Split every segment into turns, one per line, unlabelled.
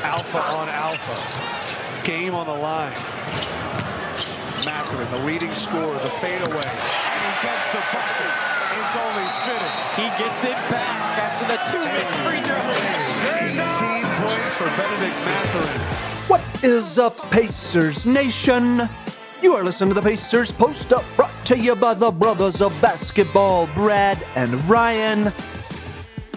Alpha on alpha. Game on the line. Mathurin, the leading scorer, the fadeaway. He gets the bucket. It's only fitting.
He gets it back after the 2 missed free throws.
18 points for Bennedict Mathurin.
What is up, Pacers Nation? You are listening to the Pacers Post Up, brought to you by the brothers of basketball, Brad and Ryan.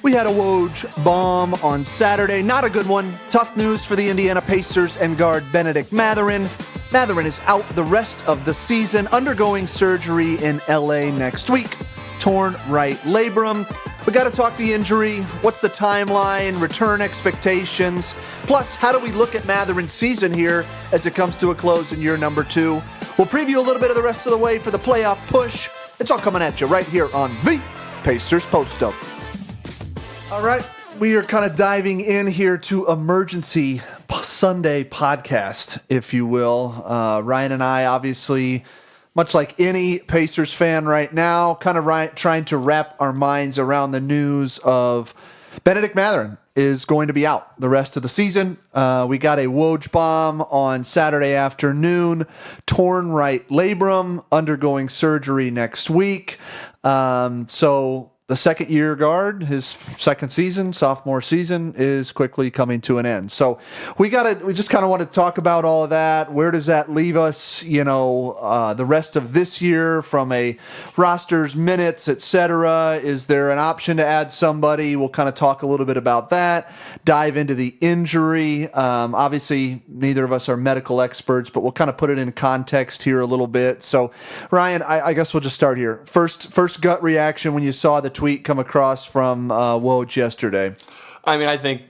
We had a Woj Bomb on Saturday. Not a good one. Tough news for the Indiana Pacers and guard Bennedict Mathurin. Mathurin is out the rest of the season, undergoing surgery in LA next week. Torn right labrum. We got to talk the injury. What's the timeline? Return expectations? Plus, how do we look at Mathurin's season here as it comes to a close in year number 2? We'll preview a little bit of the rest of the way for the playoff push. It's all coming at you right here on the Pacers Post Up. All right, we are kind of diving in here to emergency Sunday podcast, if you will. Ryan and I, obviously, much like any Pacers fan right now, kind of trying to wrap our minds around the news of Bennedict Mathurin is going to be out the rest of the season. We got a Woj Bomb on Saturday afternoon, torn right labrum, undergoing surgery next week. So the second-year guard, his second season, sophomore season, is quickly coming to an end. So we just kind of want to talk about all of that. Where does that leave us, the rest of this year from a rosters, minutes, etc.? Is there an option to add somebody? We'll kind of talk a little bit about that, dive into the injury. Obviously, neither of us are medical experts, but we'll kind of put it in context here a little bit. So, Ryan, I guess we'll just start here. First gut reaction when you saw the tweet come across from Woj yesterday.
I mean, I think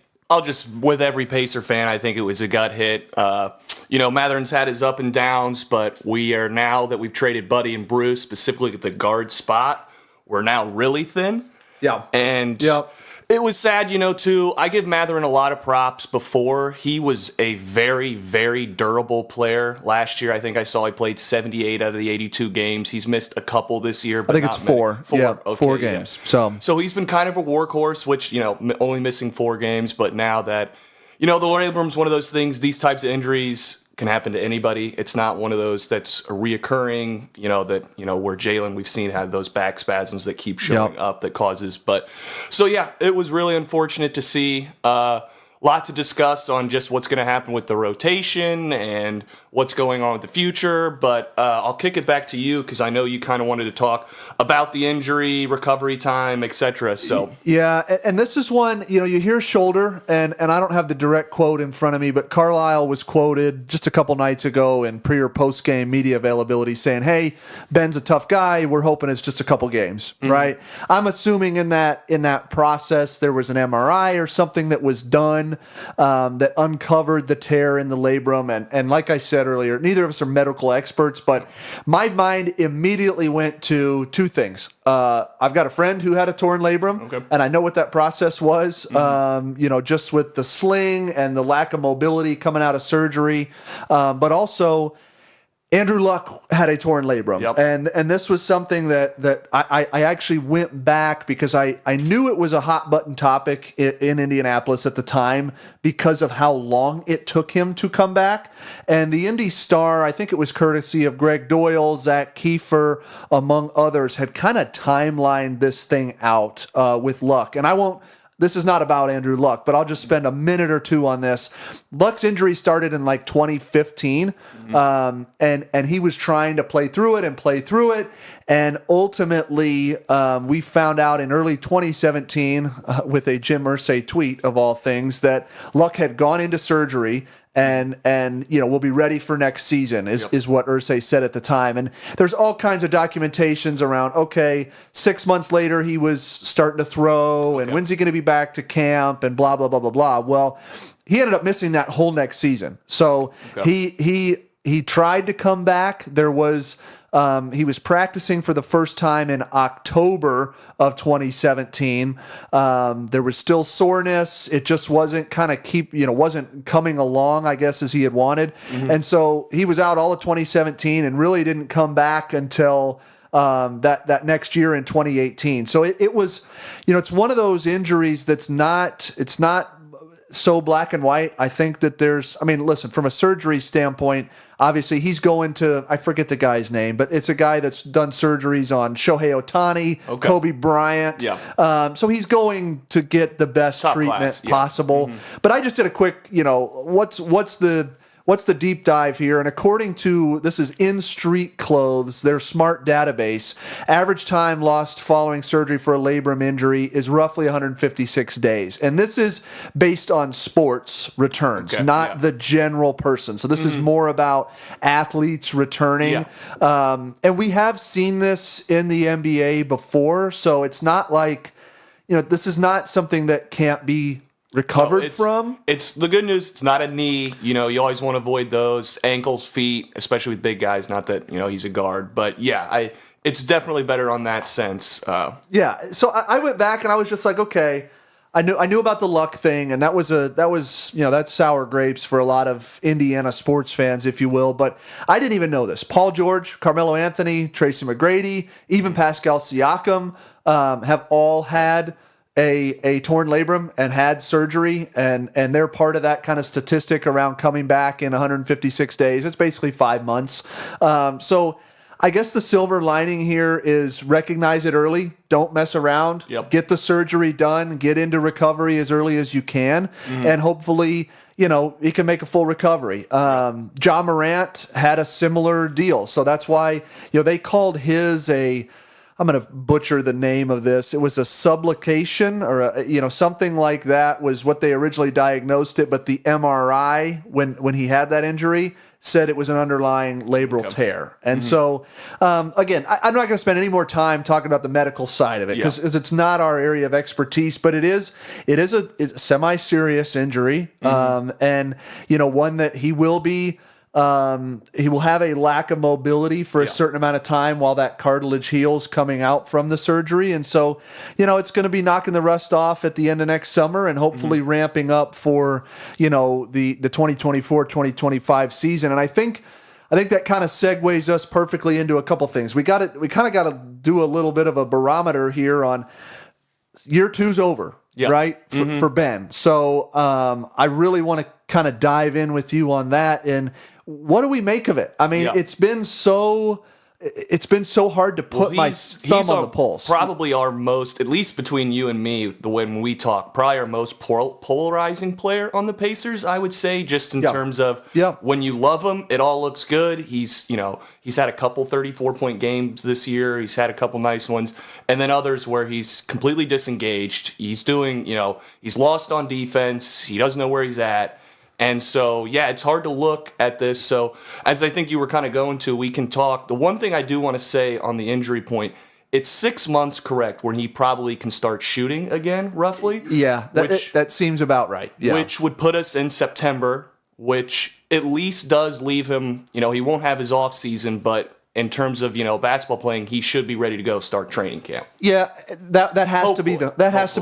with every Pacer fan, I think it was a gut hit. Mathurin's had his up and downs, but we are, now that we've traded Buddy and Bruce, specifically at the guard spot, we're now really thin.
Yeah.
And it was sad, too. I give Mathurin a lot of props before. He was a very, very durable player last year. I think I saw he played 78 out of the 82 games. He's missed a couple this year. But
I think it's four. Yeah, okay, 4 games.
Yeah. So he's been kind of a workhorse, which, only missing 4 games. But now that, the labrum's one of those things, these types of injuries can happen to anybody. It's not one of those that's a reoccurring, where Jalen, we've seen, had those back spasms that keep showing up that causes. But so, yeah, it was really unfortunate to see. Lot to discuss on just what's going to happen with the rotation and what's going on with the future. But I'll kick it back to you because I know you kind of wanted to talk about the injury, recovery time, etc. So
yeah, and this is one, you hear shoulder, and I don't have the direct quote in front of me, but Carlisle was quoted just a couple nights ago in pre or post game media availability saying, "Hey, Ben's a tough guy. We're hoping it's just a couple games." Mm-hmm. Right? I'm assuming in that process there was an MRI or something that was done that uncovered the tear in the labrum. And like I said earlier, neither of us are medical experts, but my mind immediately went to 2 things. I've got a friend who had a torn labrum, and I know what that process was, just with the sling and the lack of mobility coming out of surgery, but also Andrew Luck had a torn labrum, and this was something that I actually went back because I knew it was a hot button topic in Indianapolis at the time because of how long it took him to come back. And the Indy Star, I think it was courtesy of Greg Doyle, Zach Kiefer, among others, had kind of timelined this thing out with Luck. And this is not about Andrew Luck, but I'll just spend a minute or two on this. Luck's injury started in 2015, and he was trying to play through it, and ultimately we found out in early 2017 with a Jim Irsay tweet of all things that Luck had gone into surgery. And we'll be ready for next season is what Irsay said at the time. And there's all kinds of documentations around, 6 months later he was starting to throw, and when's he going to be back to camp, and blah, blah, blah, blah, blah. Well, he ended up missing that whole next season. So he tried to come back. There was He was practicing for the first time in October of 2017. There was still soreness. It just wasn't wasn't coming along, I guess, as he had wanted. Mm-hmm. And so he was out all of 2017 and really didn't come back until that next year in 2018. So it was, it's one of those injuries that's not so black and white. I think that listen, from a surgery standpoint, obviously he's going to, I forget the guy's name, but it's a guy that's done surgeries on Shohei Ohtani, Kobe Bryant.
Yeah.
So he's going to get the best
Top
treatment
class, yeah.
possible. But I just did a quick, what's the deep dive here? And according to, this is In Street Clothes, their smart database, average time lost following surgery for a labrum injury is roughly 156 days. And this is based on sports returns, not the general person. So this is more about athletes returning.
Yeah.
And we have seen this in the NBA before. So it's not like, this is not something that can't be recovered from.
It's the good news. It's not a knee. You always want to avoid those ankles, feet, especially with big guys. Not that he's a guard, but yeah, it's definitely better on that sense.
Yeah. So I went back and I was just like, okay, I knew about the luck thing, and that was that's sour grapes for a lot of Indiana sports fans, if you will. But I didn't even know this. Paul George, Carmelo Anthony, Tracy McGrady, even Pascal Siakam have all had a torn labrum and had surgery, and they're part of that kind of statistic around coming back in 156 days. It's basically 5 months. So I guess the silver lining here is recognize it early. Don't mess around.
Yep.
Get the surgery done. Get into recovery as early as you can. And hopefully, he can make a full recovery. Ja Morant had a similar deal. So that's why, they called his I'm going to butcher the name of this. It was a subluxation or something like that was what they originally diagnosed it. But the MRI, when he had that injury, said it was an underlying labral tear. And so, again, I'm not going to spend any more time talking about the medical side of it because it's not our area of expertise. But it's a semi-serious injury, and one that he will be. He will have a lack of mobility for a certain amount of time while that cartilage heals coming out from the surgery. And so, it's going to be knocking the rust off at the end of next summer and hopefully ramping up for, the 2024-2025 season. And I think that kind of segues us perfectly into a couple things. We kind of got to do a little bit of a barometer here on year two's over.
Yep.
Right? For Ben. So I really want to kind of dive in with you on that. And what do we make of it? I mean, it's been so hard to put my thumb on the pulse.
Probably our most, at least between you and me, when we talk, probably our most polarizing player on the Pacers, I would say, just in terms of when you love him, it all looks good. He's had a couple 34-point games this year. He's had a couple nice ones. And then others where he's completely disengaged. He's doing, he's lost on defense. He doesn't know where he's at. And so, it's hard to look at this. So, as I think you were kind of going to, we can talk. The one thing I do want to say on the injury point, it's 6 months, correct, when he probably can start shooting again, roughly?
Yeah, that seems about right. Yeah.
Which would put us in September, which at least does leave him, he won't have his off season, but in terms of, basketball playing, he should be ready to go start training camp.
Yeah, that has to be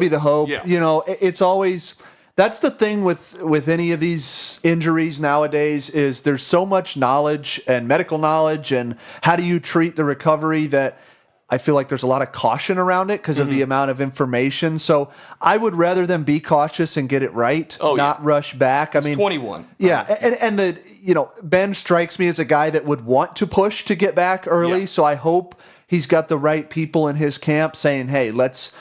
the hope.
Yeah.
It's always... That's the thing with any of these injuries nowadays is there's so much knowledge and medical knowledge and how do you treat the recovery that I feel like there's a lot of caution around it because of the amount of information. So I would rather them be cautious and get it right, not rush back.
He's 21.
Yeah, and Ben strikes me as a guy that would want to push to get back early. Yeah. So I hope he's got the right people in his camp saying, "Hey, let's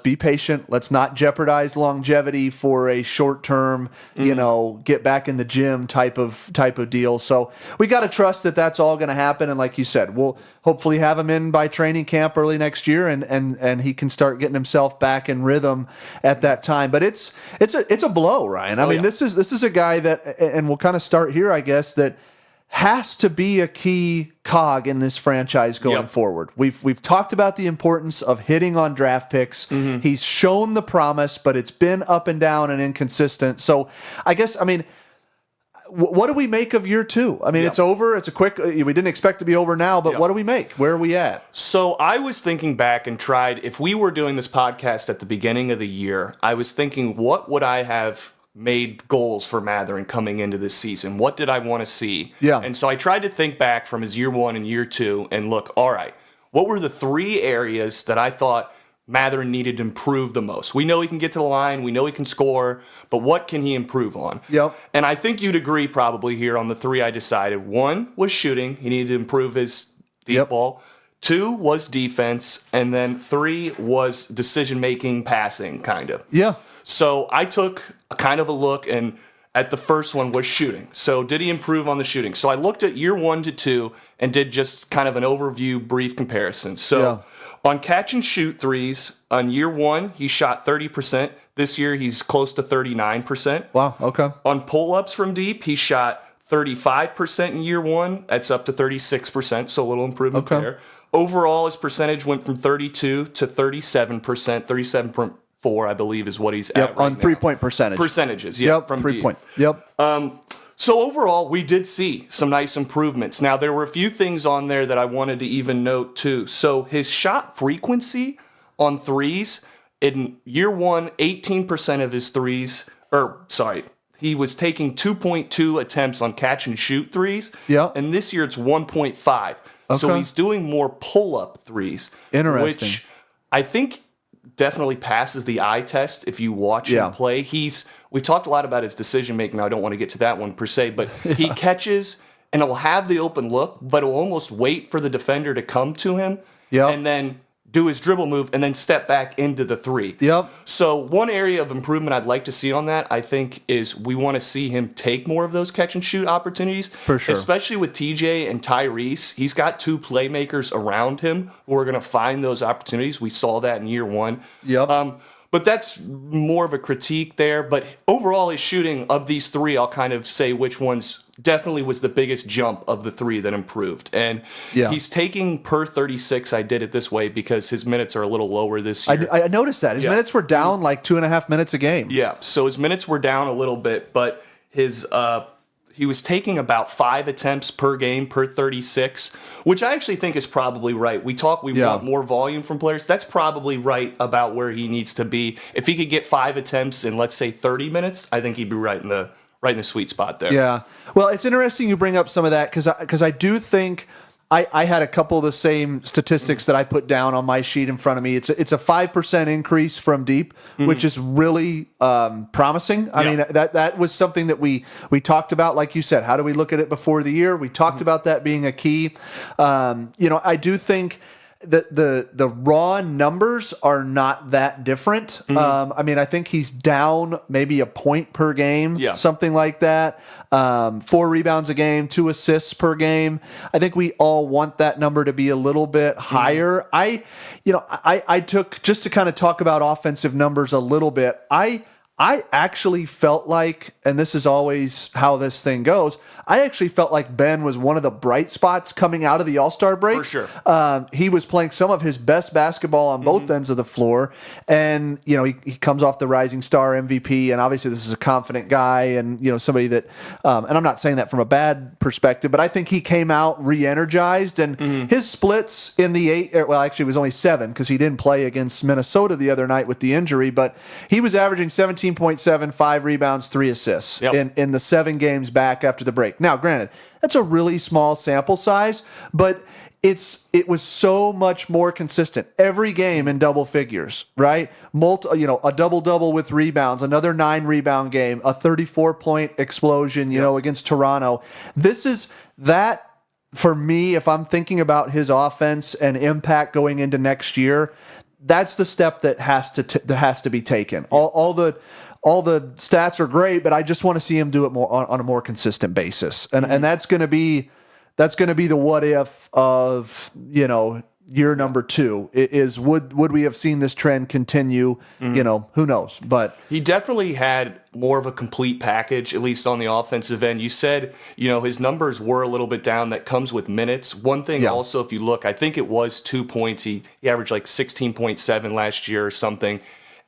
be patient. Let's not jeopardize longevity for a short term, get back in the gym type of deal." So we got to trust that that's all going to happen. And like you said, we'll hopefully have him in by training camp early next year, and he can start getting himself back in rhythm at that time. But it's a blow, Ryan. I mean, this is a guy that, and we'll kind of start here, I guess, that has to be a key cog in this franchise going forward. We've talked about the importance of hitting on draft picks. He's shown the promise, but it's been up and down and inconsistent. So I guess, what do we make of year two? It's over. It's we didn't expect to be over now, but what do we make? Where are we at?
So I was thinking back and tried, if we were doing this podcast at the beginning of the year, I was thinking, what would I have made goals for Mathurin coming into this season? What did I want to see?
Yeah.
And so I tried to think back from his year one and year two and look, all right, what were the three areas that I thought Mathurin needed to improve the most. We know he can get to the line. We know he can score. But what can he improve on?
Yep.
And I think you'd agree probably here on the 3 I decided. 1 was shooting. He needed to improve his deep ball. 2 was defense. And then 3 was decision-making, passing, kind of.
Yeah.
So I took a kind of a look, and at the first one was shooting. So did he improve on the shooting? So I looked at year 1 to 2 and did just kind of an overview, brief comparison. So on catch and shoot threes, on year 1, he shot 30%. This year, he's close to 39%.
Wow, okay.
On pull-ups from deep, he shot 35% in year 1. That's up to 36%, so a little improvement there. Overall, his percentage went from 32 to 37%, 37.4, I believe, is what he's at right
on
now.
3-point percentage.
Percentages, from
3
deep.
point. Yep.
So overall, we did see some nice improvements. Now, there were a few things on there that I wanted to even note, too. So his shot frequency on threes, in year 1, 18% of his threes, he was taking 2.2 attempts on catch and shoot threes.
Yeah.
And this year, it's 1.5. So he's doing more pull-up threes.
Interesting.
Which I think definitely passes the eye test if you watch him play. We talked a lot about his decision making. I don't want to get to that one per se, but he catches and he'll have the open look, but he'll almost wait for the defender to come to him and then do his dribble move and then step back into the 3.
Yep.
So one area of improvement I'd like to see on that, I think, is we want to see him take more of those catch and shoot opportunities. For sure. Especially with TJ and Tyrese. He's got 2 playmakers around him who are going to find those opportunities. We saw that in year 1.
Yep.
But that's more of a critique there. But overall, his shooting of these 3, I'll kind of say which ones definitely was the biggest jump of the 3 that improved. And he's taking per 36. I did it this way because his minutes are a little lower this year.
I noticed that. His minutes were down like 2.5 minutes a game.
Yeah, so his minutes were down a little bit, but his he was taking about 5 attempts per game per 36, which I actually think is probably right. We want more volume from players. That's probably right about where he needs to be. If he could get 5 attempts in, let's say, 30 minutes, I think he'd be right in the sweet spot there.
Yeah. Well, it's interesting you bring up some of that because I do think I had a couple of the same statistics that I put down on my sheet in front of me. It's a 5% increase from deep, which is really promising. I mean, that was something that we talked about. Like you said, how do we look at it before the year? We talked about that being a key. I do think that the raw numbers are not that different. I mean, I think he's down maybe a point per game, something like that. 4 rebounds a game, 2 assists per game. I think we all want that number to be a little bit higher. I took, just to kind of talk about offensive numbers a little bit, I actually felt like, and this is always how this thing goes, I actually felt like Ben was one of the bright spots coming out of the All-Star break.
For sure.
He was playing some of his best basketball on both ends of the floor. And, he comes off the Rising Star MVP, and obviously this is a confident guy and, somebody that, and I'm not saying that from a bad perspective, but I think he came out re-energized. And his splits in the 8, well, actually it was only 7 because he didn't play against Minnesota the other night with the injury, but he was averaging 17.7, 5 rebounds, 3 assists in the 7 games back after the break. Now, granted, that's a really small sample size, but it was so much more consistent. Every game in double figures, right? A double-double with rebounds, another 9 rebound game, a 34-point explosion, against Toronto. This is that, for me, if I'm thinking about his offense and impact going into next year, that's the step that has to be taken. All the stats are great, but I just want to see him do it more on a more consistent basis, and that's going to be the what if of year number 2 is would we have seen this trend continue? Who knows? But
he definitely had more of a complete package, at least on the offensive end. You said, his numbers were a little bit down. That comes with minutes. One thing also, if you look, I think it was 2 points. He averaged like 16.7 last year or something.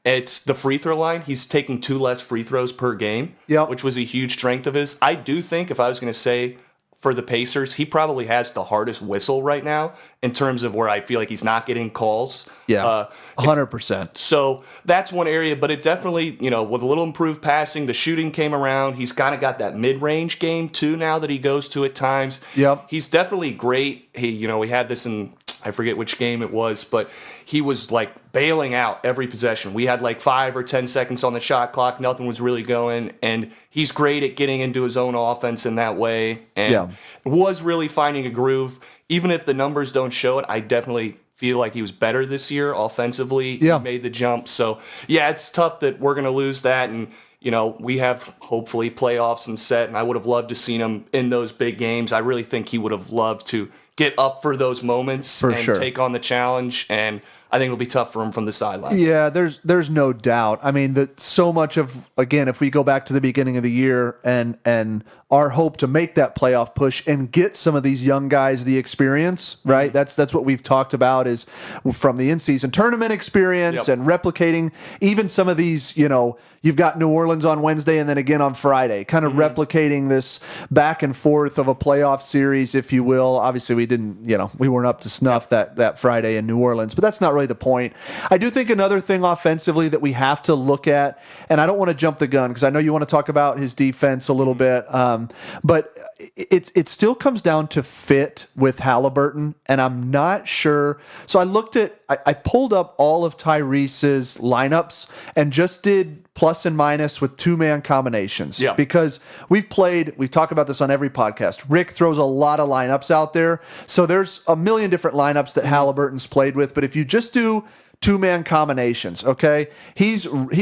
It's the free throw line. He's taking 2 less free throws per game, which was a huge strength of his. I do think, if I was going to say, for the Pacers, he probably has the hardest whistle right now in terms of where I feel like he's not getting calls.
100%.
So that's one area, but it definitely, with a little improved passing, the shooting came around. He's kind of got that mid-range game too now that he goes to at times. He's definitely great. We had this in, I forget which game it was, but he was like bailing out every possession. We had like 5 or 10 seconds on the shot clock. Nothing was really going. And he's great at getting into his own offense in that way. And was really finding a groove. Even if the numbers don't show it, I definitely feel like he was better this year offensively. He made the jump. So, yeah, it's tough that we're going to lose that. And, you know, we have hopefully playoffs and set. And I would have loved to seen him in those big games. I really think he would have loved to get up for those moments and take on the challenge. And I think it'll be tough for him from the sideline.
Yeah, there's no doubt. I mean, that so much of, again, if we go back to the beginning of the year and our hope to make that playoff push and get some of these young guys the experience, right? That's what we've talked about, is from the in-season tournament experience and replicating even some of these, you know, you've got New Orleans on Wednesday and then again on Friday, kind of replicating this back and forth of a playoff series, if you will. Obviously, we didn't, you know, we weren't up to snuff that Friday in New Orleans, but that's not really the point. I do think another thing offensively that we have to look at, and I don't want to jump the gun because I know you want to talk about his defense a little bit, but it still comes down to fit with Halliburton, and I'm not sure. So I pulled up all of Tyrese's lineups and just did plus and minus with two-man combinations. Yeah. Because we talk about this on every podcast. Rick throws a lot of lineups out there. So there's a million different lineups that Halliburton's played with. But if you just do two-man combinations, okay, he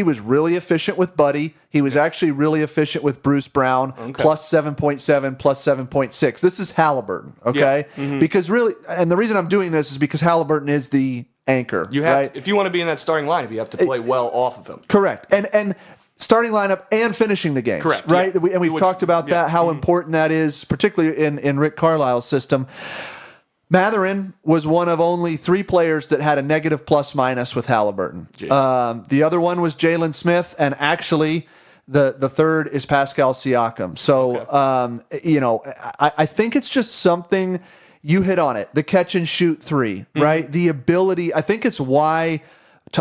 was really efficient with Buddy. He was actually really efficient with Bruce Brown, plus 7.7, plus 7.6. This is Halliburton, okay? Because really, and the reason I'm doing this is because Halliburton is the anchor.
You have to, if you want to be in that starting lineup, you have to play well off of him.
Correct. And starting lineup and finishing the games. Correct. Right? Yeah. And we've talked about that, how important that is, particularly in Rick Carlisle's system. Mathurin was one of only 3 players that had a negative plus-minus with Halliburton. The other one was Jalen Smith, and actually the third is Pascal Siakam. So, you know, I think it's just something. You hit on it, the catch and shoot 3, right? The ability, I think it's why,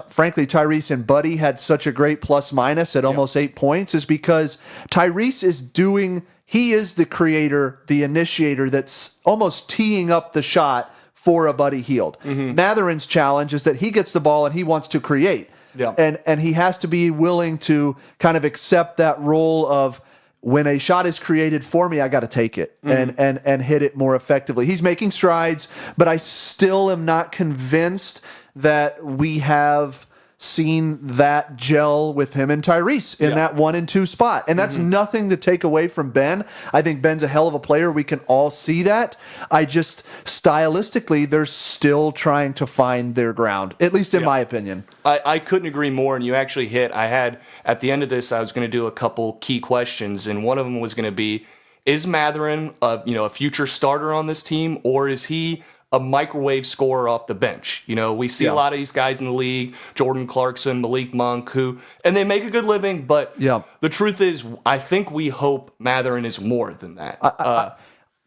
frankly, Tyrese and Buddy had such a great plus-minus at almost 8 points, is because Tyrese he is the creator, the initiator that's almost teeing up the shot for a Buddy Hield. Mathurin's challenge is that he gets the ball and he wants to create. And he has to be willing to kind of accept that role of, when a shot is created for me, I got to take it and hit it more effectively. He's making strides, but I still am not convinced that we have seen that gel with him and Tyrese in that 1 and 2 spot. And that's nothing to take away from Ben. I think Ben's a hell of a player. We can all see that. I just, stylistically, they're still trying to find their ground, at least in my opinion.
I couldn't agree more, and you actually hit. At the end of this, I was going to do a couple key questions, and one of them was going to be, is Mathurin a future starter on this team, or is he a microwave scorer off the bench? You know, we see a lot of these guys in the league, Jordan Clarkson, Malik Monk, and they make a good living, but the truth is, I think we hope Mathurin is more than that.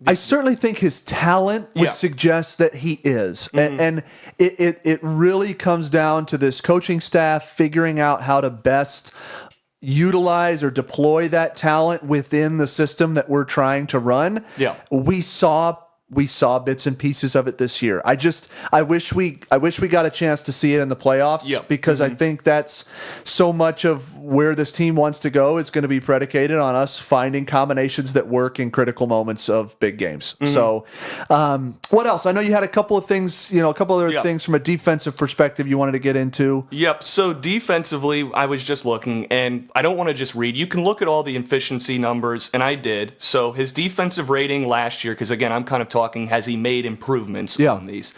I certainly think his talent would suggest that he is. And it really comes down to this coaching staff figuring out how to best utilize or deploy that talent within the system that we're trying to run. We saw bits and pieces of it this year. I wish we got a chance to see it in the playoffs because I think that's so much of where this team wants to go. It's going to be predicated on us finding combinations that work in critical moments of big games. So, what else? I know you had a couple of things, a couple other things from a defensive perspective you wanted to get into.
So defensively, I was just looking, and I don't want to just read. You can look at all the efficiency numbers, and I did. So his defensive rating last year, because again, I'm kind of talking, has he made improvements on these?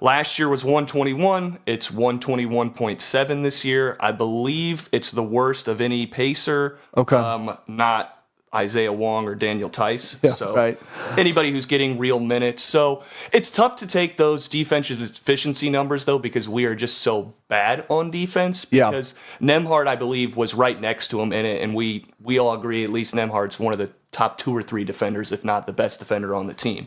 Last year was 121. It's 121.7 this year. I believe it's the worst of any Pacer. Not Isaiah Wong or Daniel Tice. Anybody who's getting real minutes. So it's tough to take those defensive efficiency numbers, though, because we are just so bad on defense. Because Nembhard, I believe, was right next to him in it, and we all agree at least Nembhard's one of the top 2 or 3 defenders, if not the best defender on the team.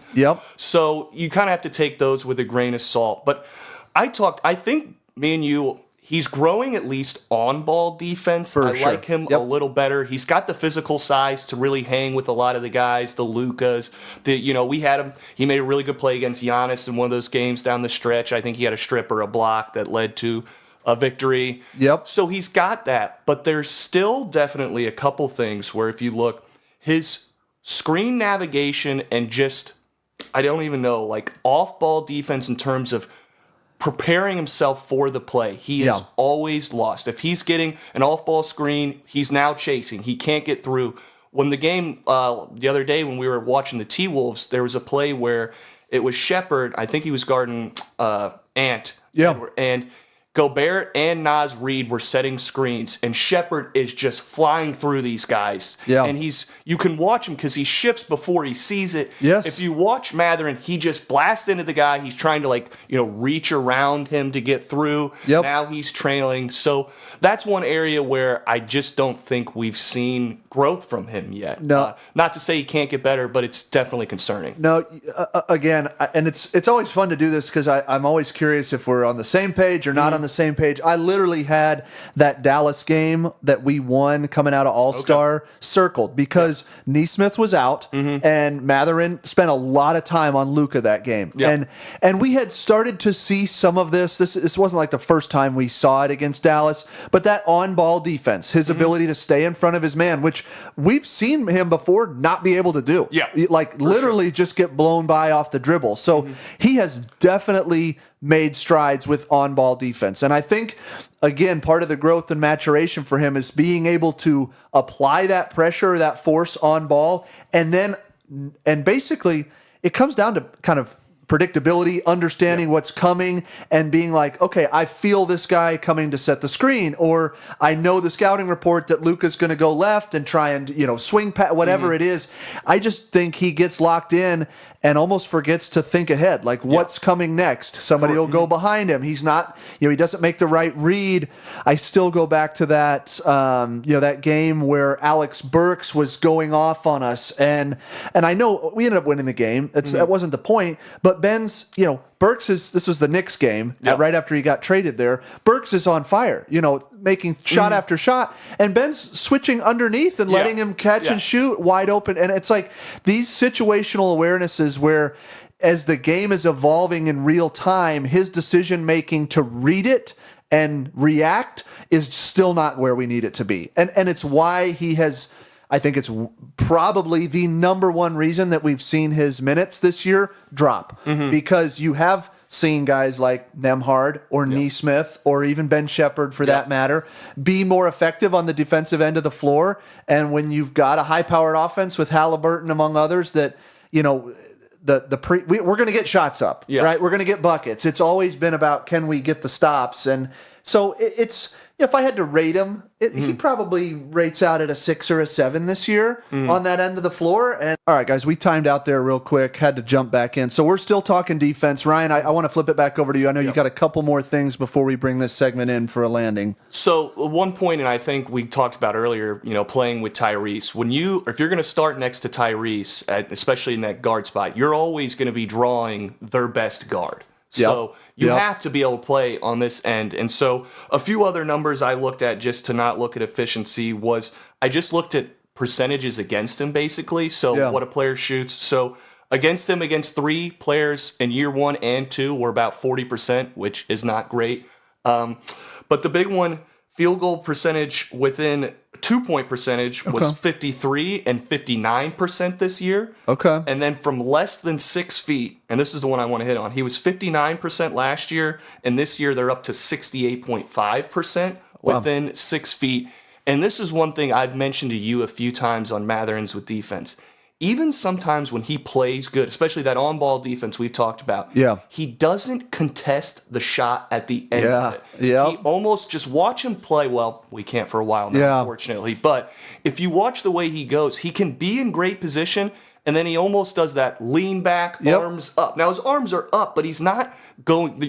So you kind of have to take those with a grain of salt. But I think me and you, he's growing at least on ball defense. I like him a little better. He's got the physical size to really hang with a lot of the guys, the Lucas. We had him. He made a really good play against Giannis in one of those games down the stretch. I think he had a strip or a block that led to a victory.
Yep.
So he's got that, but there's still definitely a couple things where if you look, his screen navigation and just, I don't even know, like off-ball defense in terms of preparing himself for the play. He is always lost. If he's getting an off-ball screen, he's now chasing. He can't get through. When the game, the other day when we were watching the T-Wolves, there was a play where it was Shepard, I think he was guarding Ant.
Yeah.
And Gobert and Naz Reid were setting screens, and Shepard is just flying through these guys.
Yeah.
And you can watch him because he shifts before he sees it.
Yes.
If you watch Mathurin, he just blasts into the guy. He's trying to reach around him to get through.
Yep.
Now he's trailing. So that's one area where I just don't think we've seen growth from him yet.
No.
Not to say he can't get better, but it's definitely concerning.
No, again, and it's always fun to do this because I'm always curious if we're on the same page or not on the same page. I literally had that Dallas game that we won coming out of All-Star circled because Nesmith was out and Mathurin spent a lot of time on Luka that game.
Yep.
And we had started to see some of this. This wasn't like the first time we saw it against Dallas, but that on-ball defense, his ability to stay in front of his man, which we've seen him before not be able to do.
Yeah,
like literally just get blown by off the dribble. So he has definitely made strides with on-ball defense. And I think, again, part of the growth and maturation for him is being able to apply that pressure, that force on ball, and basically it comes down to kind of predictability, understanding what's coming, and being like, okay, I feel this guy coming to set the screen, or I know the scouting report that Luka's going to go left and try and swing whatever it is. I just think he gets locked in and almost forgets to think ahead, like what's coming next. Somebody will go behind him. He's not, he doesn't make the right read. I still go back to that, that game where Alex Burks was going off on us, and I know we ended up winning the game. That wasn't the point, but Ben's, Burks this was the Knicks game right after he got traded there. Burks is on fire, making shot after shot, and Ben's switching underneath and letting him catch and shoot wide open. And it's like these situational awarenesses where as the game is evolving in real time, his decision making to read it and react is still not where we need it to be. And it's why he has, I think it's probably the number one reason that we've seen his minutes this year drop, because you have seen guys like Nembhard or Nesmith or even Ben Shepard for that matter be more effective on the defensive end of the floor. And when you've got a high-powered offense with Halliburton among others that, we're going to get shots up, right? We're going to get buckets. It's always been about, can we get the stops? And so it's, if I had to rate him, he probably rates out at a 6 or a 7 this year on that end of the floor. And all right, guys, we timed out there real quick, had to jump back in. So we're still talking defense. Ryan, I want to flip it back over to you. I know you got a couple more things before we bring this segment in for a landing.
So one point, and I think we talked about earlier, playing with Tyrese. If you're going to start next to Tyrese, especially in that guard spot, you're always going to be drawing their best guard. So you have to be able to play on this end. And so a few other numbers I looked at just to not look at efficiency was I just looked at percentages against him, basically. So what a player shoots. So against him, against 3 players in year 1 and 2 were about 40%, which is not great. But the big one, field goal percentage within 2-point percentage was 53 and 59% this year.
Okay.
And then from less than 6 feet, and this is the one I want to hit on, he was 59% last year, and this year they're up to 68.5% within 6 feet. And this is one thing I've mentioned to you a few times on Mathurin's with defense. Even sometimes when he plays good, especially that on-ball defense we've talked about, he doesn't contest the shot at the end of it. He almost just watch him play. Well, we can't for a while now, unfortunately. But if you watch the way he goes, he can be in great position, and then he almost does that lean back, arms up. Now, his arms are up, but he's not going,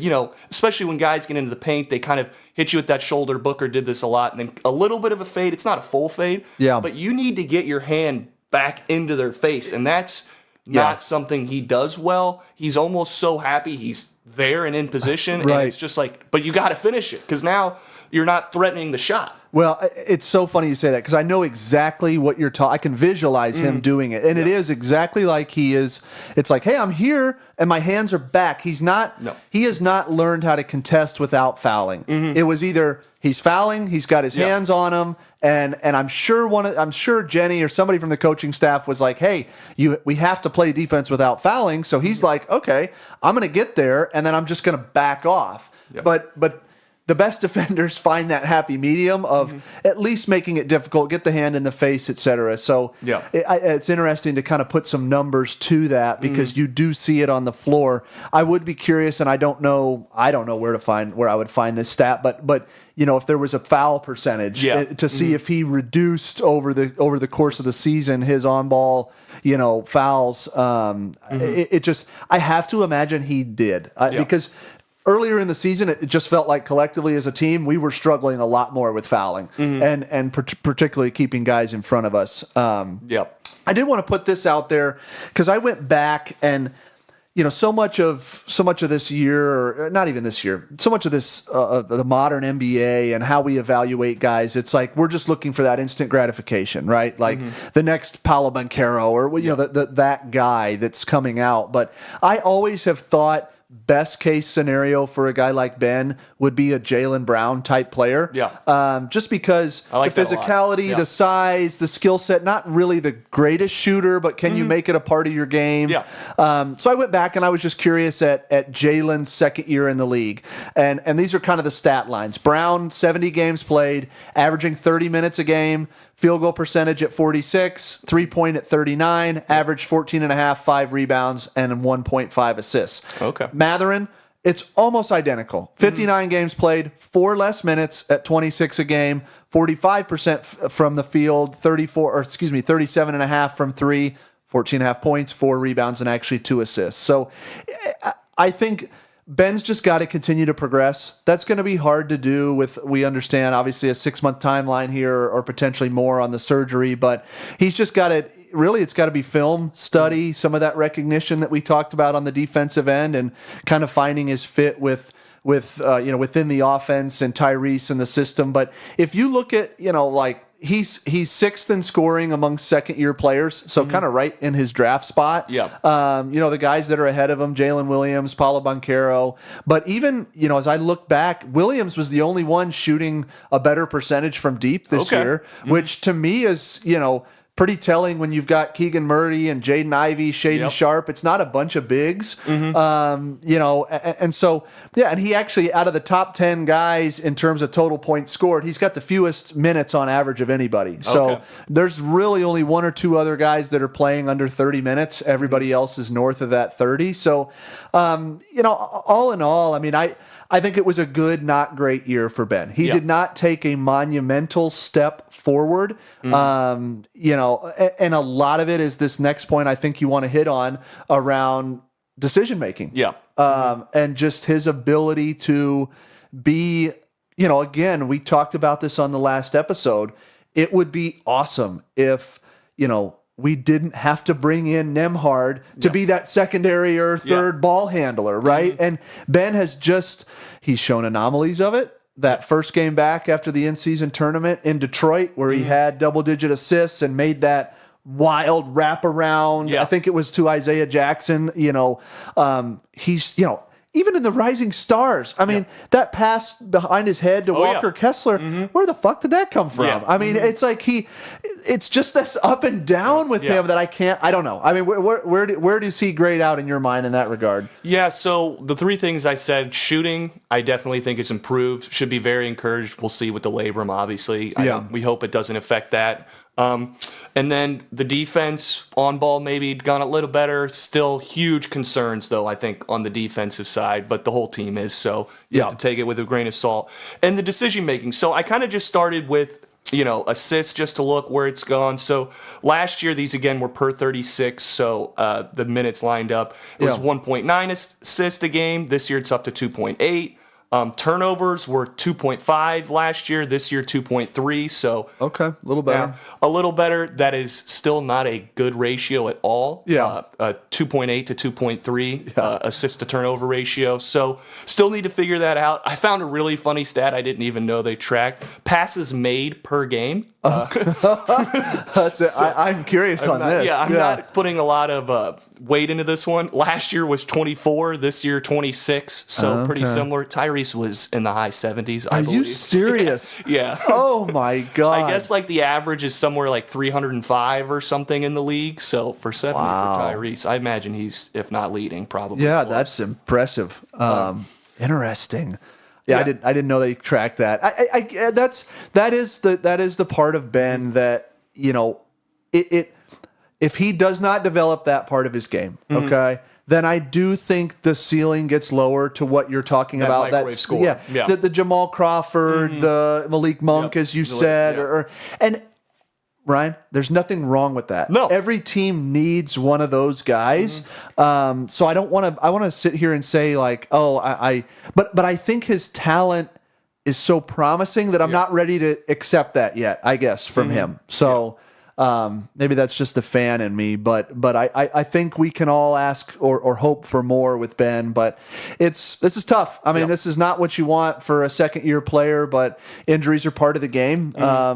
especially when guys get into the paint, they kind of hit you with that shoulder. Booker did this a lot. And then a little bit of a fade. It's not a full fade, but you need to get your hand back into their face, and that's not something he does well. He's almost so happy he's there and in position, and it's just like, but you got to finish it because now you're not threatening the shot.
Well, it's so funny you say that because I know exactly what you're talking. I can visualize him doing it, and it is exactly like he is. It's like, hey, I'm here, and my hands are back. He has not learned how to contest without fouling. It was either he's fouling, he's got his hands on him, and I'm sure Jenny or somebody from the coaching staff was like, hey, we have to play defense without fouling. So he's like, okay, I'm going to get there, and then I'm just going to back off. Yep. But the best defenders find that happy medium of at least making it difficult, get the hand in the face, etc. So it's interesting to kind of put some numbers to that because you do see it on the floor. I would be curious, and I don't know where I would find this stat, but if there was a foul percentage to see if he reduced over the course of the season his on ball fouls. It just, I have to imagine he did because earlier in the season, it just felt like collectively as a team, we were struggling a lot more with fouling and particularly keeping guys in front of us. I did want to put this out there because I went back and, so much of this year, or not even this year, so much of this, the modern NBA and how we evaluate guys, it's like we're just looking for that instant gratification, right? Like the next Paolo Banchero or, that guy that's coming out. But I always have thought best case scenario for a guy like Ben would be a Jaylen Brown type player. Just because the physicality, the size, the skill set, not really the greatest shooter, but can you make it a part of your game? So I went back and I was just curious at Jaylen's second year in the league. And these are kind of the stat lines. Brown, 70 games played, averaging 30 minutes a game, field goal percentage at 46, 3-point at 39, average 14.5, 5 rebounds, and 1.5 assists.
Okay.
Mathurin, it's almost identical. 59 games played, 4 less minutes at 26 a game, 45% from the field, 37.5 from 3, 14.5 points, 4 rebounds, and actually 2 assists. So I think Ben's just got to continue to progress. That's going to be hard to do we understand, obviously, a 6-month timeline here or potentially more on the surgery, but he's just got to, really, it's got to be film, study, some of that recognition that we talked about on the defensive end and kind of finding his fit with within the offense and Tyrese and the system. But if you look at, he's 6th in scoring among second-year players, so kind of right in his draft spot. The guys that are ahead of him, Jalen Williams, Paolo Banchero. But even, as I look back, Williams was the only one shooting a better percentage from deep this year, which to me is, pretty telling when you've got Keegan Murray and Jaden Ivey, Shaden Sharp. It's not a bunch of bigs, and so, and he actually, out of the top 10 guys in terms of total points scored, he's got the fewest minutes on average of anybody. So there's really only 1 or 2 other guys that are playing under 30 minutes. Everybody else is north of that 30. So, all in all, I mean, I think it was a good, not great year for Ben. He did not take a monumental step forward. And a lot of it is this next point I think you want to hit on around decision making. And just his ability to be, again, we talked about this on the last episode. It would be awesome if, we didn't have to bring in Nembhard to be that secondary or third ball handler, right? And Ben he's shown anomalies of it. That first game back after the in-season tournament in Detroit where he had double-digit assists and made that wild wraparound. I think it was to Isaiah Jackson. He's, even in the Rising Stars, I mean, that pass behind his head to Walker Kessler, where the fuck did that come from? I mean, it's like it's just this up and down with him that I don't know. I mean, where does he grade out in your mind in that regard? Yeah, so the 3 things I said, shooting, I definitely think is improved, should be very encouraged. We'll see with the labrum, obviously. We hope it doesn't affect that. And then the defense on ball maybe gone a little better. Still huge concerns, though, I think, on the defensive side, but the whole team is, so you have to take it with a grain of salt. And the decision making. So I kind of just started with, assists just to look where it's gone. So last year, these again were per 36, so the minutes lined up. It was 1.9 assists a game. This year it's up to 2.8.
Turnovers were 2.5 last year. This year, 2.3. So
Okay, a little better.
a little better. That is still not a good ratio at all.
Yeah.
2.8 to 2.3 assist to turnover ratio. So still need to figure that out. I found a really funny stat I didn't even know they tracked. Passes made per game.
That's it. I'm curious on this.
I'm not putting a lot of weight into this one. Last year was 24. This year, 26. So pretty similar. Tyrese was in the high 70s, I believe.
Are you serious?
Yeah.
Oh, my God.
I guess like the average is somewhere like 305 or something in the league. So for 70 for Tyrese, I imagine he's, if not leading, probably.
Yeah,
close.
that's impressive. Interesting. Yeah, I didn't know they tracked that. That is the part of Ben that, you know, if he does not develop that part of his game, okay, then I do think the ceiling gets lower to what you're talking about.
Microwave score.
Yeah. The Jamal Crawford, the Malik Monk, as you said, and Ryan, there's nothing wrong with that.
No.
Every team needs one of those guys. So I don't want to. I want to sit here and say like, oh, but I think his talent is so promising that I'm not ready to accept that yet. I guess from him. So. Maybe that's just a fan in me, but I think we can all ask or hope for more with Ben, but this is tough. I mean, this is not what you want for a second-year player, but injuries are part of the game.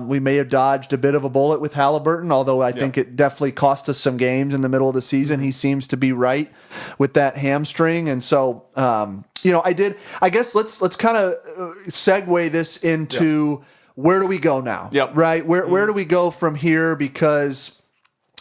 We may have dodged a bit of a bullet with Halliburton, although I think it definitely cost us some games in the middle of the season. He seems to be right with that hamstring, and so you know, I guess let's kind of segue this into. Where do we go now?
Yep.
Right? Where do we go from here? Because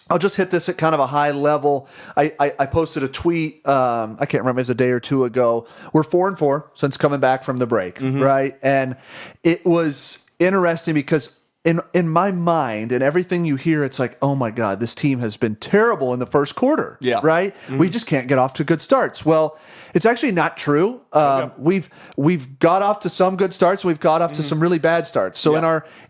I'll just hit this at kind of a high level. I posted a tweet, I can't remember, it was a day or two ago. We're 4-4 since coming back from the break, right? And it was interesting because in my mind and everything you hear, it's like, oh my God, this team has been terrible in the first quarter, right? We just can't get off to good starts. Well, it's actually not true. We've got off to some good starts. We've got off to some really bad starts. So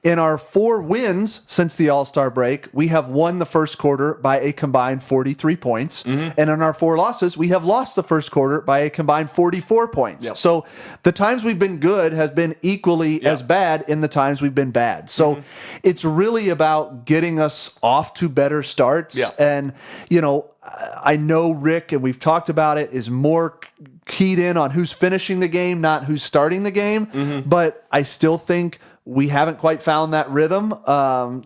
in our 4 wins since the All-Star break, we have won the first quarter by a combined 43 points. And in our 4 losses, we have lost the first quarter by a combined 44 points. So the times we've been good has been equally as bad in the times we've been bad. So it's really about getting us off to better starts. And, you know, I know Rick, and we've talked about it, is more keyed in on who's finishing the game, not who's starting the game. But I still think we haven't quite found that rhythm.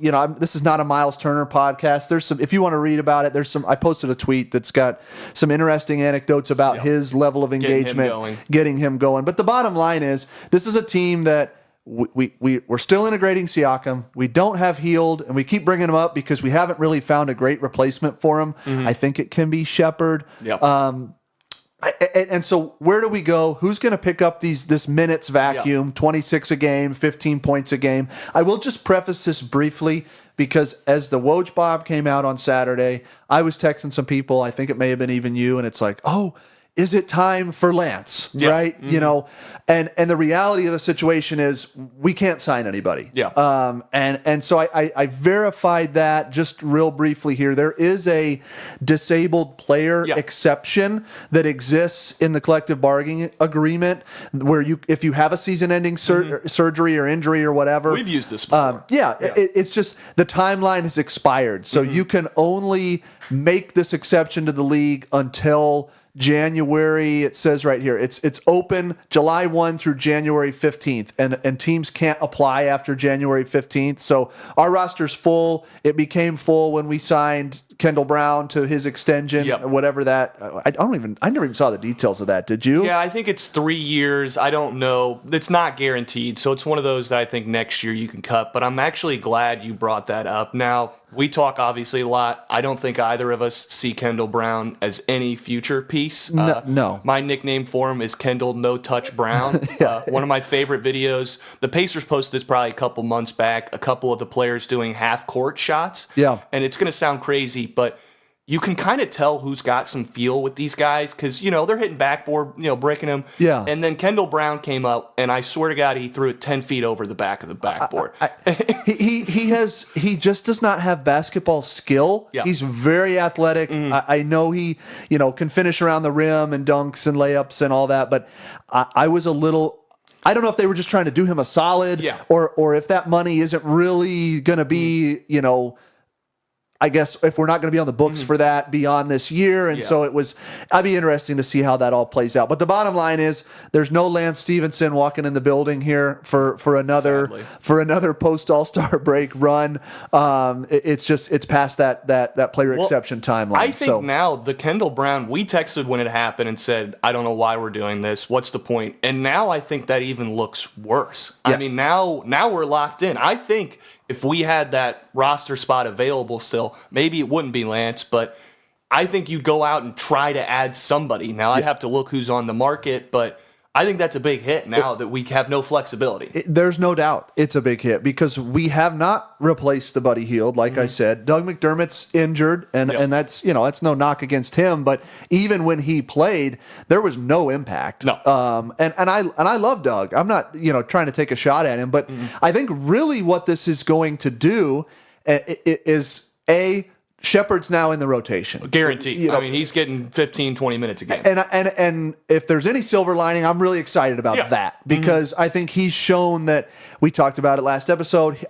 You know, this is not a Miles Turner podcast. There's some, if you want to read about it, I posted a tweet that's got some interesting anecdotes about his level of engagement, getting him going. But the bottom line is, this is a team that we're still integrating Siakam. We don't have Healed, and we keep bringing him up because we haven't really found a great replacement for him. I think it can be Shepherd. And so where do we go? Who's going to pick up this minutes vacuum, 26 a game, 15 points a game? I will just preface this briefly because as the Woj Bomb came out on Saturday, I was texting some people, I think it may have been even you, and it's like, oh, is it time for Lance? Right? You know, and the reality of the situation is we can't sign anybody. And so I verified that just real briefly here. There is a disabled player exception that exists in the collective bargaining agreement where if you have a season-ending surgery or injury or whatever.
We've used this before.
It's just the timeline has expired. So you can only make this exception to the league until January, it says right here, it's open July 1 through January 15th, and teams can't apply after January 15th. So our roster's full. It became full when we signed Kendall Brown to his extension, whatever that. I never even saw the details of that. Did you?
Yeah, I think it's 3 years. I don't know. It's not guaranteed. So it's one of those that I think next year you can cut. But I'm actually glad you brought that up. Now, we talk obviously a lot. I don't think either of us see Kendall Brown as any future piece.
No.
My nickname for him is Kendall No Touch Brown. One of my favorite videos. The Pacers posted this probably a couple months back. A couple of the players doing half court shots. And it's going to sound crazy, but you can kind of tell who's got some feel with these guys because, you know, they're hitting backboard, you know, breaking them. And then Kendall Brown came up, and I swear to God, he threw it 10 feet over the back of the backboard.
He just does not have basketball skill. He's very athletic. I know he, you know, can finish around the rim and dunks and layups and all that, but I was a little I don't know if they were just trying to do him a solid, or if that money isn't really going to be, I guess if we're not going to be on the books for that beyond this year. And so I'd be interesting to see how that all plays out. But the bottom line is there's no Lance Stevenson walking in the building here for another post All-Star break run. It's past that player exception timeline.
I think now the Kendall Brown, we texted when it happened and said, I don't know why we're doing this. What's the point? And now I think that even looks worse. I mean, now we're locked in. I think if we had that roster spot available still, maybe it wouldn't be Lance, but I think you'd go out and try to add somebody. Now, I'd have to look who's on the market, but I think that's a big hit now that we have no flexibility.
There's no doubt it's a big hit because we have not replaced the Buddy Hield, like I said. Doug McDermott's injured, and that's that's no knock against him. But even when he played, there was no impact.
No.
And I love Doug. I'm not trying to take a shot at him, but I think really what this is going to do is Shepard's now in the rotation.
Guaranteed. I mean, he's getting 15, 20 minutes a game.
And if there's any silver lining, I'm really excited about that because I think he's shown that we talked about it last episode.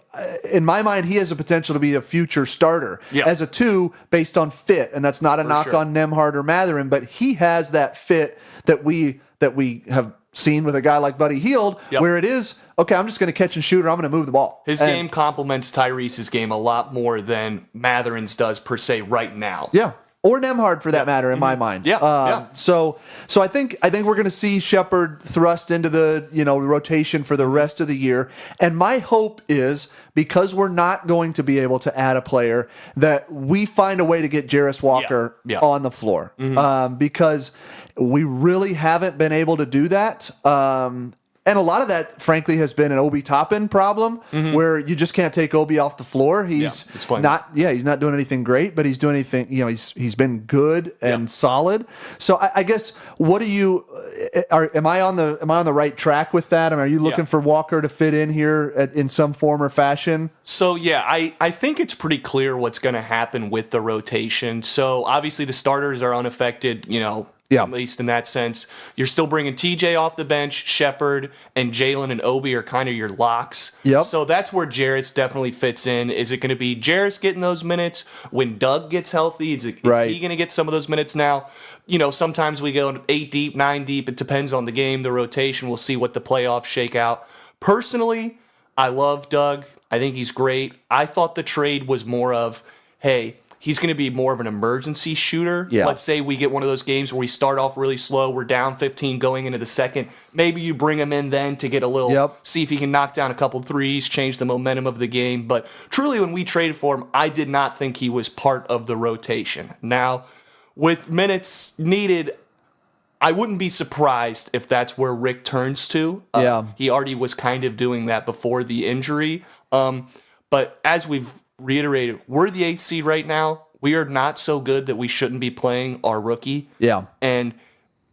In my mind, he has the potential to be a future starter as a 2 based on fit. And that's not a knock on Nembhard or Mathurin, but he has that fit that we have seen with a guy like Buddy Hield, where it is, okay, I'm just going to catch and shoot or I'm going to move the ball.
His game complements Tyrese's game a lot more than Mathurin's does per se right now.
Yeah. Or Nembhard for that matter in my mind. So I think we're going to see Shepard thrust into the rotation for the rest of the year. And my hope is because we're not going to be able to add a player that we find a way to get Jarris Walker on the floor because we really haven't been able to do that. And a lot of that, frankly, has been an Obi Toppin problem where you just can't take Obi off the floor. He's not doing anything great, but he's doing anything, he's been good and solid. So I guess what do you am I on the right track with that? I mean, are you looking for Walker to fit in here in some form or fashion?
So I think it's pretty clear what's going to happen with the rotation. So obviously the starters are unaffected, at least in that sense. You're still bringing TJ off the bench. Shepard and Jalen and Obi are kind of your locks. So that's where Jarris definitely fits in. Is it going to be Jarris getting those minutes when Doug gets healthy? Is he going to get some of those minutes now? Sometimes we go 8 deep, 9 deep. It depends on the game, the rotation. We'll see what the playoffs shake out. Personally, I love Doug. I think he's great. I thought the trade was more of, hey, he's going to be more of an emergency shooter. Let's say we get one of those games where we start off really slow. We're down 15 going into the second. Maybe you bring him in then to get a little, see if he can knock down a couple threes, change the momentum of the game. But truly, when we traded for him, I did not think he was part of the rotation. Now, with minutes needed, I wouldn't be surprised if that's where Rick turns to. He already was kind of doing that before the injury. But as we've reiterated, we're the 8th seed right now. We are not so good that we shouldn't be playing our rookie. And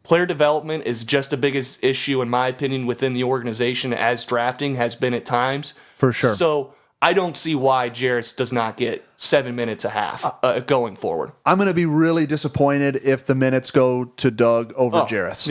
player development is just the biggest issue, in my opinion, within the organization as drafting has been at times.
For sure.
So I don't see why Jarris does not get 7 minutes a half going forward.
I'm going to be really disappointed if the minutes go to Doug over Jarris.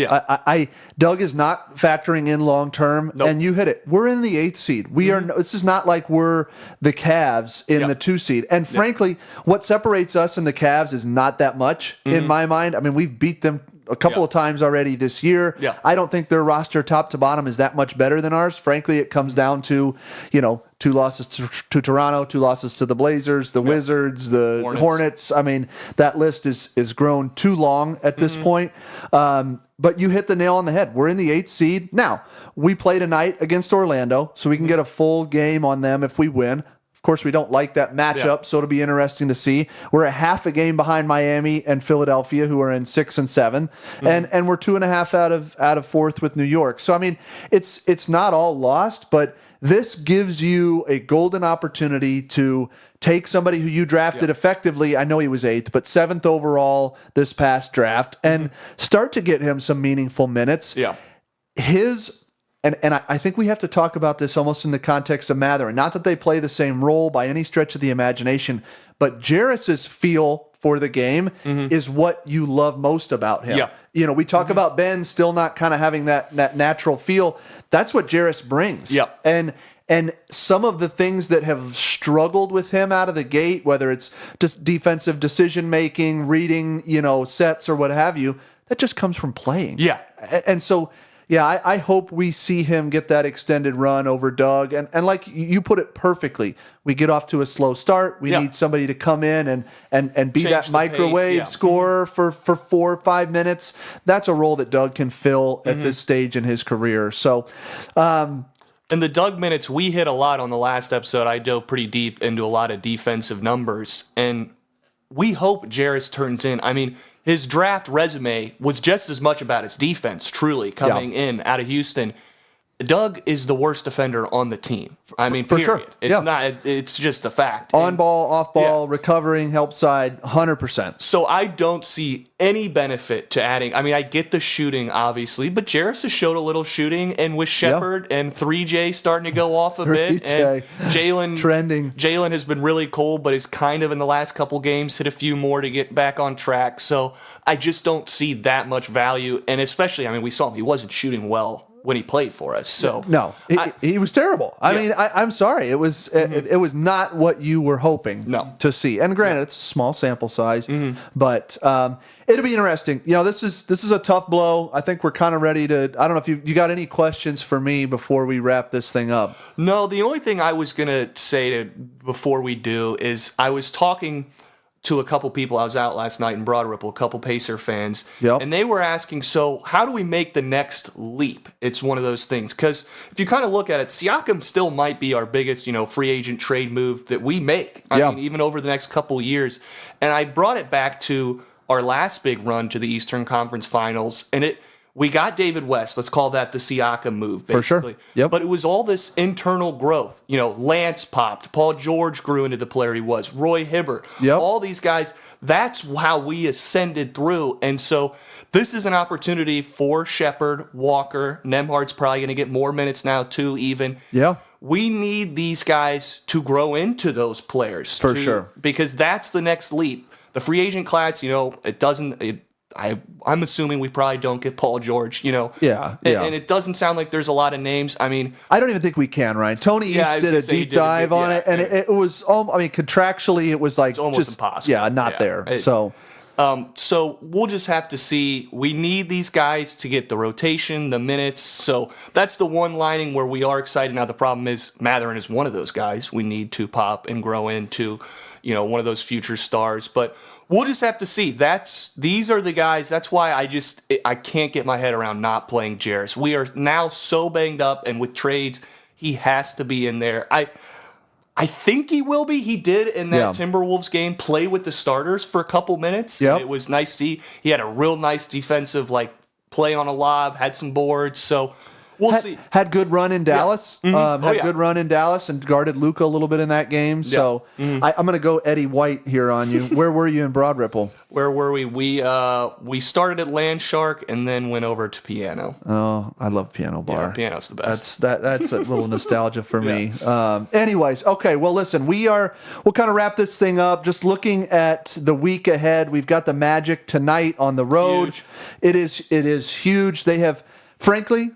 Doug is not factoring in long term, and you hit it. We're in the 8th seed. We are. This is not like we're the Cavs in the 2 seed. And frankly, what separates us and the Cavs is not that much in my mind. I mean, we've beat them a couple of times already this year. I don't think their roster top to bottom is that much better than ours. Frankly, it comes down to, 2 losses to Toronto, 2 losses to the Blazers, the Wizards, the Hornets. I mean, that list is grown too long at this point. But you hit the nail on the head. We're in the 8th seed. Now, we play tonight against Orlando, so we can get a full game on them if we win. Of course, we don't like that matchup, so it'll be interesting to see. We're a half a game behind Miami and Philadelphia, who are in 6 and 7, and we're 2.5 out of 4th with New York. So I mean, it's not all lost, but this gives you a golden opportunity to take somebody who you drafted effectively. I know he was 8th, but 7th overall this past draft, and start to get him some meaningful minutes. And I think we have to talk about this almost in the context of Mathurin. Not that they play the same role by any stretch of the imagination, but Jarris's feel for the game is what you love most about him.
Yeah.
You know, we talk about Ben still not kind of having that natural feel. That's what Jarris brings.
Yeah.
And some of the things that have struggled with him out of the gate, whether it's just defensive decision making, reading, sets or what have you, that just comes from playing.
Yeah.
And so, yeah, I hope we see him get that extended run over Doug. And like you put it perfectly, we get off to a slow start. We need somebody to come in and be
Change
that
the
microwave
pace,
scorer for 4 or 5 minutes. That's a role that Doug can fill at this stage in his career. So,
and the Doug minutes, we hit a lot on the last episode. I dove pretty deep into a lot of defensive numbers. And we hope Jarris turns in. I mean, his draft resume was just as much about his defense, truly, coming in out of Houston. Doug is the worst defender on the team. I mean,
for
period.
sure.
It's not. It's just a fact.
On ball, off ball, recovering, help side, 100%.
So I don't see any benefit to adding. I mean, I get the shooting, obviously, but Jarris has showed a little shooting, and with Shepard and 3J starting to go off a bit, and Jalen
trending.
Jalen has been really cool, but is kind of in the last couple games hit a few more to get back on track. So I just don't see that much value, and especially, I mean, we saw him; he wasn't shooting well when he played for us. So
no, he was terrible. I mean, I'm sorry. It was it was not what you were hoping to see. And granted, it's a small sample size, but it'll be interesting. This is a tough blow. I think we're kind of ready to. I don't know if you got any questions for me before we wrap this thing up.
No, the only thing I was gonna say before we do is I was talking to a couple people. I was out last night in Broad Ripple, a couple Pacer fans, and they were asking, so how do we make the next leap? It's one of those things, because if you kind of look at it, Siakam still might be our biggest, free agent trade move that we make. I mean, even over the next couple years. And I brought it back to our last big run to the Eastern Conference Finals, and we got David West. Let's call that the Siakam move, basically.
For sure. Yep.
But it was all this internal growth. Lance popped. Paul George grew into the player he was. Roy Hibbert.
Yep.
All these guys. That's how we ascended through. And so this is an opportunity for Shepard, Walker. Nembhard's probably going to get more minutes now, too, even.
Yeah.
We need these guys to grow into those players.
For sure.
Because that's the next leap. The free agent class, it doesn't... I'm assuming we probably don't get Paul George, And it doesn't sound like there's a lot of names. I mean,
I don't even think we can, Ryan. Tony East did a deep dive on it, and it was, contractually, it was like
it's almost impossible.
Yeah, not there. So
we'll just have to see. We need these guys to get the rotation, the minutes. So that's the one lining where we are excited. Now the problem is Mathurin is one of those guys we need to pop and grow into, one of those future stars. But we'll just have to see. These are the guys. That's why I can't get my head around not playing Jarris. We are now so banged up, and with trades, he has to be in there. I think he will be. He did in that Timberwolves game play with the starters for a couple minutes.
Yep.
It was nice to see. He had a real nice defensive play on a lob, had some boards. So we'll see.
Had good run in Dallas. Good run in Dallas and guarded Luka a little bit in that game. So I'm going to go Eddie White here on you. Where were you in Broad Ripple?
Where were we? We started at Land Shark and then went over to Piano.
Oh, I love Piano Bar.
Yeah, Piano's the best.
That's a little nostalgia for me. Anyways, okay. Well, listen, we'll kind of wrap this thing up. Just looking at the week ahead, we've got the Magic tonight on the road.
Huge.
It is huge. They have, frankly,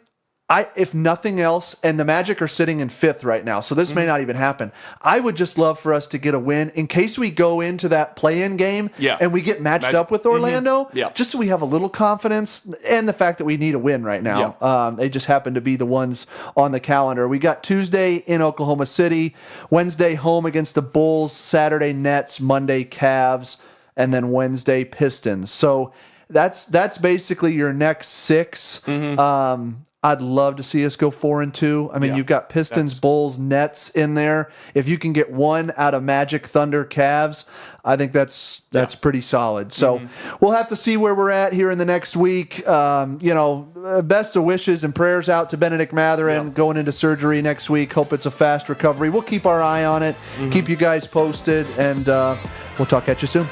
if nothing else, and the Magic are sitting in 5th right now, so this may not even happen. I would just love for us to get a win in case we go into that play-in game and we get matched up with Orlando, just so we have a little confidence, and the fact that we need a win right now. They just happen to be the ones on the calendar. We got Tuesday in Oklahoma City, Wednesday home against the Bulls, Saturday Nets, Monday Cavs, and then Wednesday Pistons. So that's basically your next 6. I'd love to see us go 4-2. I mean, you've got Pistons, Bulls, Nets in there. If you can get one out of Magic, Thunder, Cavs, I think that's pretty solid. So we'll have to see where we're at here in the next week. Best of wishes and prayers out to Bennedict Mathurin going into surgery next week. Hope it's a fast recovery. We'll keep our eye on it, keep you guys posted, and we'll talk at you soon.